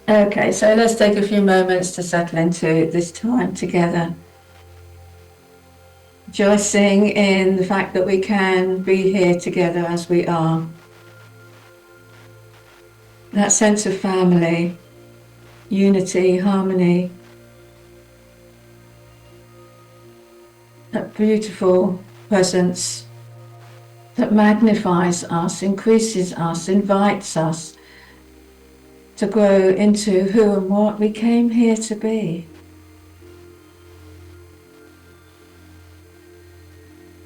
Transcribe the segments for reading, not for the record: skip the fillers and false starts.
Okay, so let's take a few moments to settle into this time together. Rejoicing in the fact that we can be here together as we are. That sense of family, unity, harmony. That beautiful presence that magnifies us, increases us, invites us to grow into who and what we came here to be.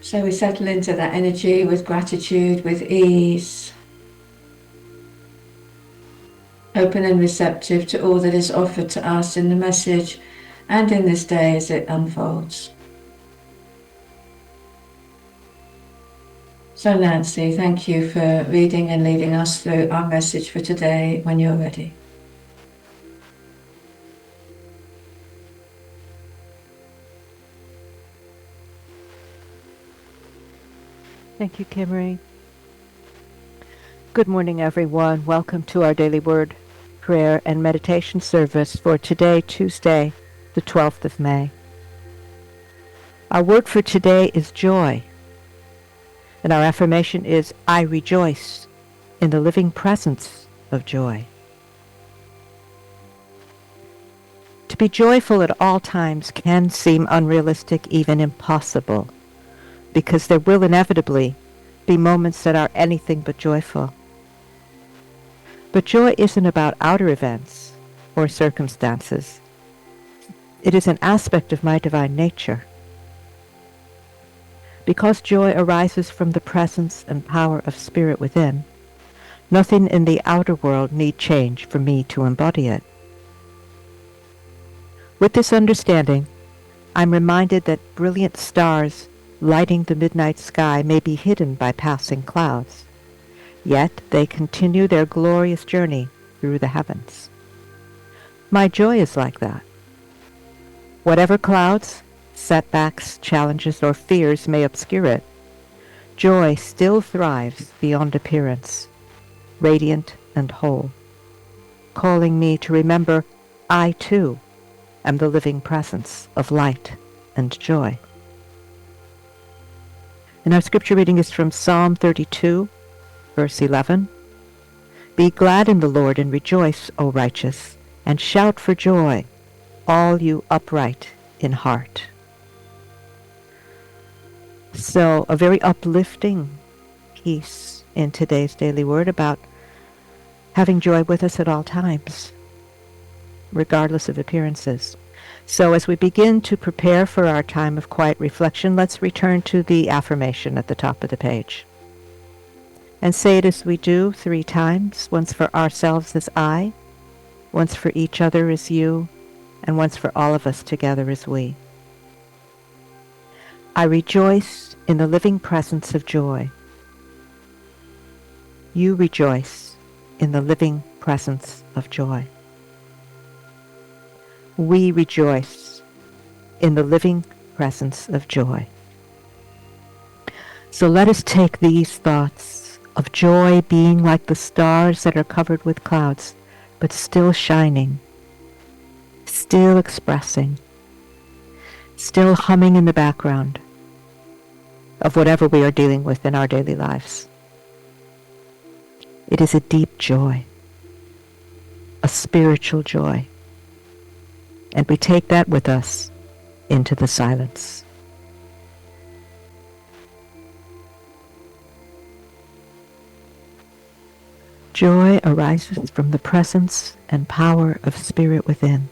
So we settle into that energy with gratitude, with ease, open and receptive to all that is offered to us in the message and in this day as it unfolds. So Nancy, thank you for reading and leading us through our message for today when you're ready. Thank you, Kimmery. Good morning, everyone. Welcome to our daily word, prayer, and meditation service for today, Tuesday, the 12th of May. Our word for today is joy, and our affirmation is, I rejoice in the living presence of joy. To be joyful at all times can seem unrealistic, even impossible, because there will inevitably be moments that are anything but joyful. But joy isn't about outer events or circumstances. It is an aspect of my divine nature. Because joy arises from the presence and power of spirit within, nothing in the outer world need change for me to embody it. With this understanding, I'm reminded that brilliant stars lighting the midnight sky may be hidden by passing clouds, yet they continue their glorious journey through the heavens. My joy is like that. Whatever clouds, setbacks, challenges, or fears may obscure it, joy still thrives beyond appearance, radiant and whole, calling me to remember I, too, am the living presence of light and joy. And our scripture reading is from Psalm 32, verse 11. Be glad in the Lord and rejoice, O righteous, and shout for joy, all you upright in heart. So, a very uplifting piece in today's daily word about having joy with us at all times, regardless of appearances. So as we begin to prepare for our time of quiet reflection, let's return to the affirmation at the top of the page. And say it as we do 3 times, once for ourselves as I, once for each other as you, and once for all of us together as we. I rejoice in the living presence of joy. You rejoice in the living presence of joy. We rejoice in the living presence of joy. So let us take these thoughts of joy being like the stars that are covered with clouds, but still shining, still expressing, still humming in the background of whatever we are dealing with in our daily lives. It is a deep joy, a spiritual joy. And we take that with us into the silence. Joy arises from the presence and power of spirit within.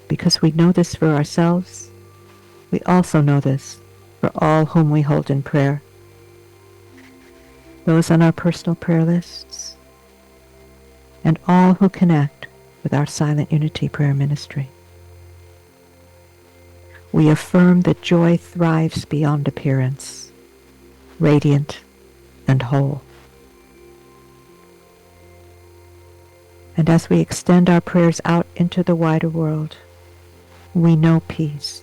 Because we know this for ourselves, we also know this for all whom we hold in prayer. Those on our personal prayer lists, and all who connect with our Silent Unity Prayer Ministry. We affirm that joy thrives beyond appearance, radiant and whole. And as we extend our prayers out into the wider world, we know peace.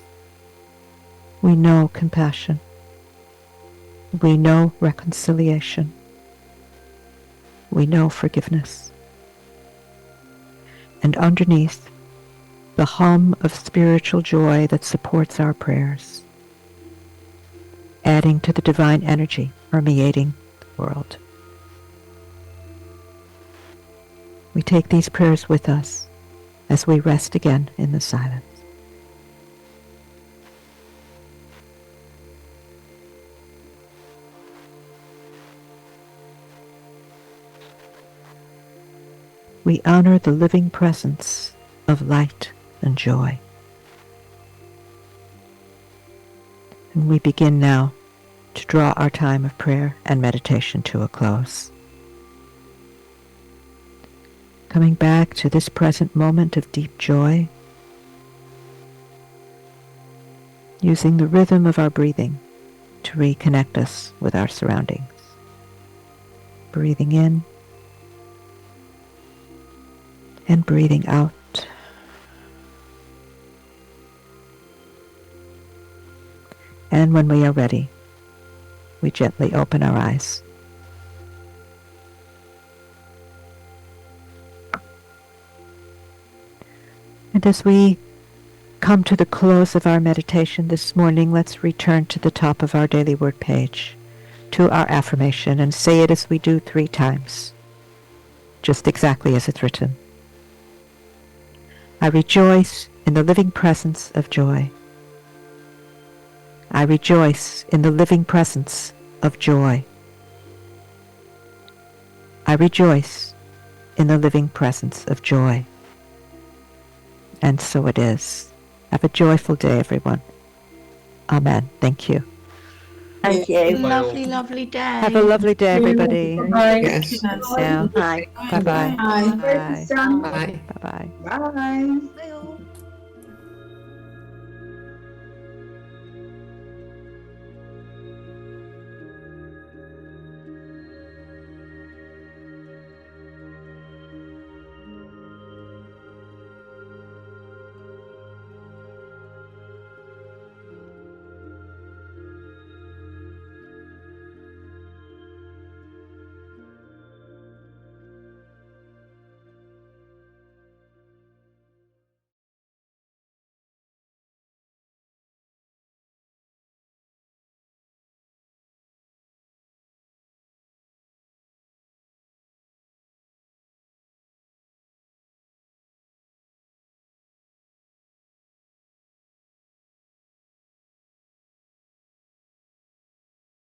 We know compassion. We know reconciliation. We know forgiveness. And underneath, the hum of spiritual joy that supports our prayers, adding to the divine energy permeating the world. We take these prayers with us as we rest again in the silence. We honor the living presence of light and joy. And we begin now to draw our time of prayer and meditation to a close. Coming back to this present moment of deep joy, using the rhythm of our breathing to reconnect us with our surroundings. Breathing in and breathing out. And when we are ready, we gently open our eyes. And as we come to the close of our meditation this morning, let's return to the top of our daily word page, to our affirmation, and say it as we do 3 times, just exactly as it's written. I rejoice in the living presence of joy. I rejoice in the living presence of joy. I rejoice in the living presence of joy. And so it is. Have a joyful day, everyone. Amen. Thank you. Thank you. Lovely, lovely day. Have a lovely day, everybody. Bye. Yes. Now. Bye. Bye-bye. Bye. Bye. Bye. Bye-bye. Bye. Bye.